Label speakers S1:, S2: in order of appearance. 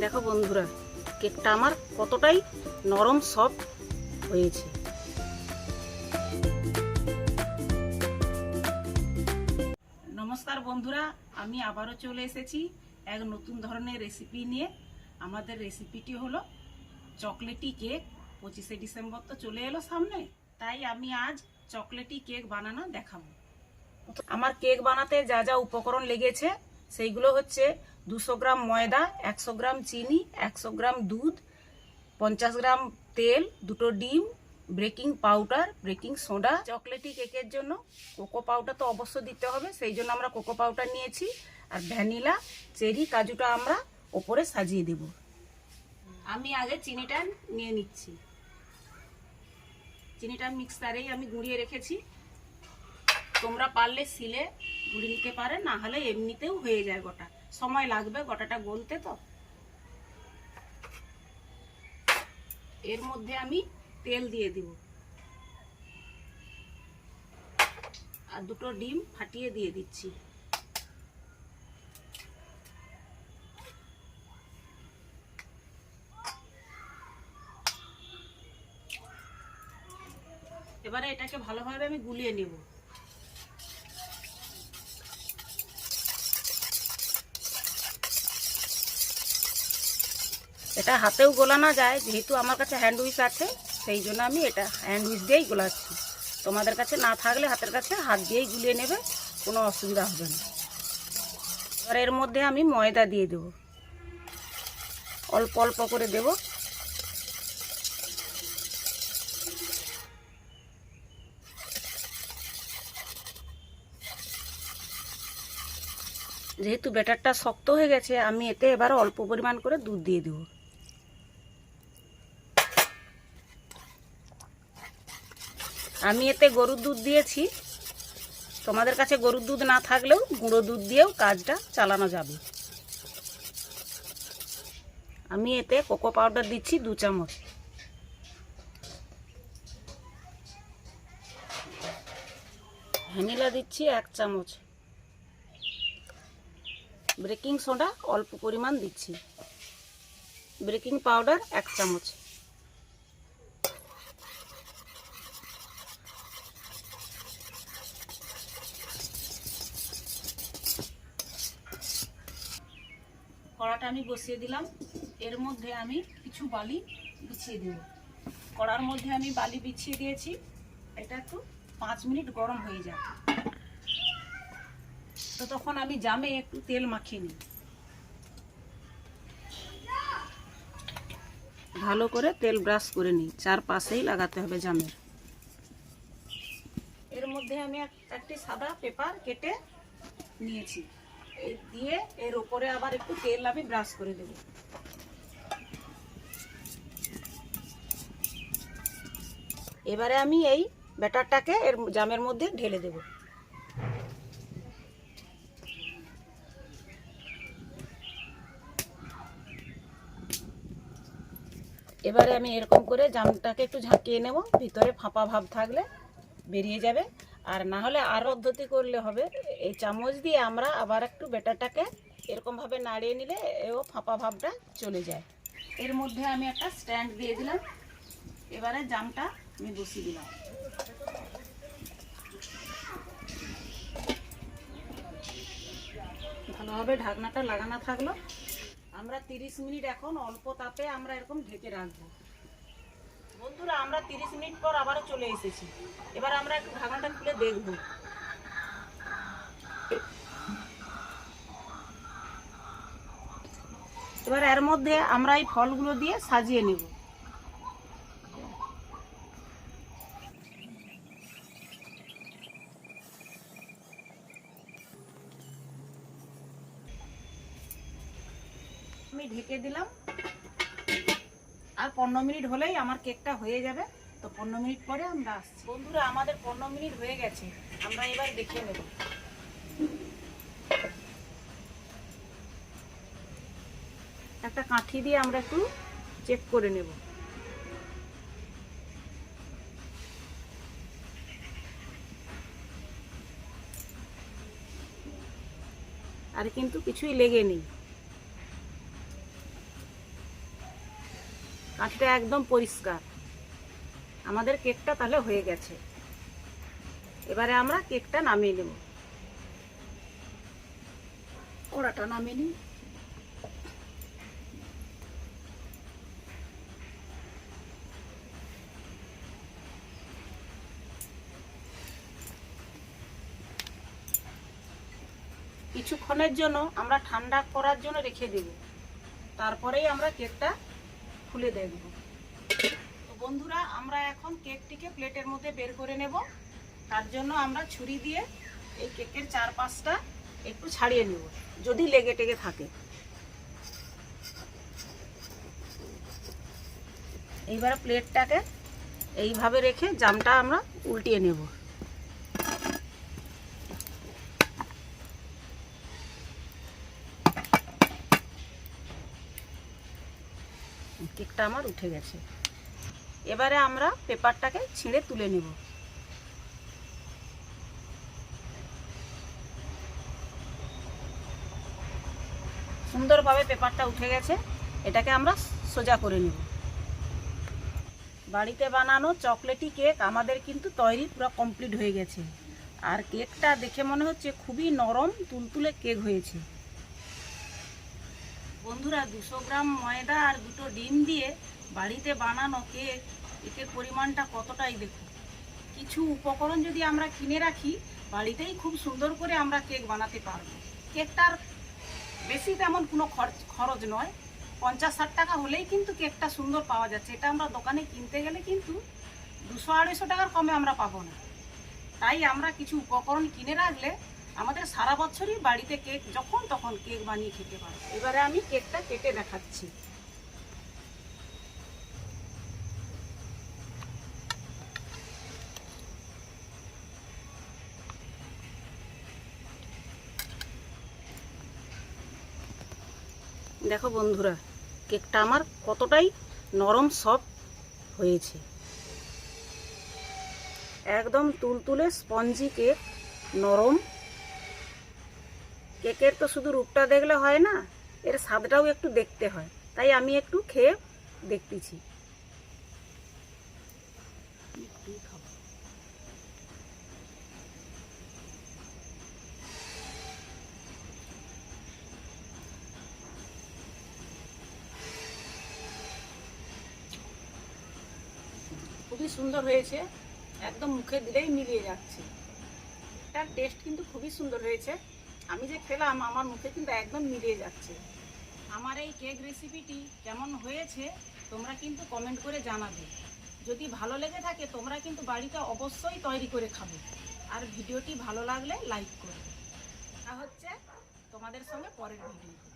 S1: দেখো বন্ধুরা, কেকটা আমার কতটাই নরম সফট হয়েছে। নমস্কার বন্ধুরা, আমি আবারও চলে এসেছি এক নতুন ধরনের রেসিপি নিয়ে। আমাদের রেসিপিটি হলো চকলেটি কেক। 25শে ডিসেম্বর তো চলে এলো সামনে, তাই আমি আজ চকলেটি কেক বানানো দেখাবো। আমার কেক বানাতে যা যা উপকরণ লেগেছে সেইগুলো হচ্ছে 200 গ্রাম ময়দা, 100 গ্রাম চিনি, 100 গ্রাম দুধ, 50 গ্রাম তেল, 2টো ডিম, baking powder, baking soda. Chocolatey কেকের জন্য কোকো পাউডার তো অবশ্যই দিতে হবে, সেই জন্য আমরা কোকো পাউডার নিয়েছি। আর ভ্যানিলা, চেরি, কাজুটা আমরা ওপরে সাজিয়ে দেব। আমি আগে চিনিটা নিয়ে নিচ্ছি। চিনিটা মিক্সারেই আমি গুঁড়িয়ে রেখেছি। তোমরা পারলে শিলে গুঁড়ি নিতে পারে, না হলে এমনিতেও হয়ে যায় গোটা। সময় লাগবে গোটাটা গলতে। তো এর মধ্যে আমি তেল দিয়ে দিব আর 2টো ডিম ফাটিয়ে দিয়ে দিচ্ছি। এবারে এটাকে ভালোভাবে আমি গুলিয়ে নেব। এটা হাতেও গোলানো যায়, যেহেতু আমার কাছে হ্যান্ড উইচ আছে সেই জন্য আমি এটা হ্যান্ড উইচ দিয়েই গোলাচ্ছি। তোমাদের কাছে না থাকলে হাতের কাছে হাত দিয়েই গুলিয়ে নেবে, কোনো অসুবিধা হবে না। এবার এর মধ্যে আমি ময়দা দিয়ে দেব, অল্প অল্প করে দেব। যেহেতু ব্যাটারটা শক্ত হয়ে গেছে, আমি এতে এবার অল্প পরিমাণ করে দুধ দিয়ে দেব। আমি এতে গরুর দুধ দিয়েছি, তোমাদের কাছে গরুর দুধ না থাকলেও গুঁড়ো দুধ দিয়েও কাজটা চালানো যাবে। আমি এতে কোকো পাউডার দিচ্ছি 2 চামচ। ভ্যানিলা দিচ্ছি 1 চামচ। বেকিং সোডা অল্প পরিমাণ দিচ্ছি। বেকিং পাউডার 1 চামচ। কড়াটা আমি বসিয়ে দিলাম। এর মধ্যে আমি কিছু বালি বিছিয়ে দেব। কড়ার মধ্যে আমি বালি বিছিয়ে দিয়েছি। এটা একটু 5 মিনিট গরম হয়ে যায়। তো তখন আমি জামে একটু তেল মাখিয়ে নিই। ভালো করে তেল ব্রাশ করে নিই, চারপাশেই লাগাতে হবে জামের। এর মধ্যে আমি একটি সাদা পেপার কেটে নিয়েছি, দিয়ে এর উপরে আবার একটু তেল আমি ব্রাশ করে দেব। এবারে আমি এই ব্যাটারটাকে এর জামের মধ্যে ঢেলে দেব। এবারে আমি এরকম করে জামটাকে একটু ঝাঁকিয়ে নেব, ভিতরে ফাঁপা ভাব থাকলে বেরিয়ে যাবে। আর না হলে আর পদ্ধতি করলে হবে, এই চামচ দিয়ে আমরা আবার একটু ব্যাটারটাকে এরকমভাবে নাড়িয়ে নিলে এও ফাঁপা ভাবটা চলে যায়। এর মধ্যে আমি একটা স্ট্যান্ড দিয়ে দিলাম। এবারে জামটা আমি বসিয়ে দিলাম। ভালোভাবে ঢাকনাটা লাগানো থাকলো। আমরা 30 মিনিট এখন অল্প তাপে আমরা এরকম ঢেকে রাখবো। বন্ধুরা, আমরা 30 মিনিট পর আবারও চলে এসেছি। এবার আমরা একটু ঢাকনাটা খুলে দেখব। এবার এর মধ্যে আমরা এই ফলগুলো দিয়ে সাজিয়ে নেব। আমি ঢেকে দিলাম। আর 15 মিনিট হলেই আমার কেকটা হয়ে যাবে। তো 15 মিনিট পরে আমরা আসছি। বন্ধুরা, আমাদের 15 মিনিট হয়ে গেছে। আমরা এবার দেখে নেব। একটা কাঠি দিয়ে আমরা একটু চেক করে নেব। আর কিন্তু কিছুই লেগে নেই। কাঠিটা একদম পরিষ্কার। আমাদের কেকটা তাহলে হয়ে গেছে। এবারে আমরা কেকটা নামিয়ে নেব। কড়াটা নামিয়ে নিই। কিছুক্ষণের জন্য আমরা ঠান্ডা করার জন্য রেখে দেব, তারপরেই আমরা কেকটা খুলে দেখব। তো বন্ধুরা, আমরা এখন কেকটিকে প্লেটের মধ্যে বের করে নেব। তার জন্য আমরা ছুরি দিয়ে এই কেকের চারপাশটা একটু ছাড়িয়ে নেব, যদি লেগে টেগে থাকে। এইবার প্লেটটাকে এইভাবে রেখে জামটা আমরা উল্টিয়ে নেব। কেকটা আমার উঠে গেছে। এবারে আমরা পেপারটাকে ছিঁড়ে তুলে নেব। সুন্দরভাবে পেপারটা উঠে গেছে। এটাকে আমরা সোজা করে নেব। বাড়িতে বানানো চকলেটি কেক আমাদের কিন্তু তৈরি পুরো কমপ্লিট হয়ে গেছে। আর কেকটা দেখে মনে হচ্ছে খুবই নরম তুলতুলে কেক হয়েছে। বন্ধুরা, 200 গ্রাম ময়দা আর 2টো ডিম দিয়ে বাড়িতে বানানো কেকের পরিমাণটা কতটাই দেখুন। কিছু উপকরণ যদি আমরা কিনে রাখি, বাড়িতেই খুব সুন্দর করে আমরা কেক বানাতে পারবো। কেকটার বেশি তেমন কোনো খরচ নয়, 50-60 টাকা হলেই কিন্তু কেকটা সুন্দর পাওয়া যাচ্ছে। এটা আমরা দোকানে কিনতে গেলে কিন্তু 200-250 টাকার কমে আমরা পাবো না। তাই আমরা কিছু উপকরণ কিনে রাখলে আমাদের সারা বছরই বাড়িতে কেক যখন তখন কেক বানিয়ে খেতে পারবো। এবারে আমি কেকটা কেটে দেখাচ্ছি। দেখো বন্ধুরা, কেকটা আমার কতটাই নরম সফট হয়েছে। একদম তুলতুলে স্পঞ্জি কেক, নরম। কেকের তো শুধু রূপটা দেখলে হয় না, এর স্বাদটাও একটু দেখতে হয়। তাই আমি একটু খেয়ে দেখতেছি। খুবই সুন্দর হয়েছে, একদম মুখে দিলেই মিলিয়ে যাচ্ছে। এটার টেস্ট কিন্তু খুবই সুন্দর হয়েছে। আমি যে খেলাম, আমার মুখে কিন্তু একদম মিলিয়ে যাচ্ছে। আমার এই কেক রেসিপিটি কেমন হয়েছে তোমরা কিন্তু কমেন্ট করে জানাবে। যদি ভালো লেগে থাকে তোমরা কিন্তু বাড়িতে অবশ্যই তৈরি করে খাবে। আর ভিডিওটি ভালো লাগলে লাইক করবে। তা হচ্ছে তোমাদের সঙ্গে পরের ভিডিও।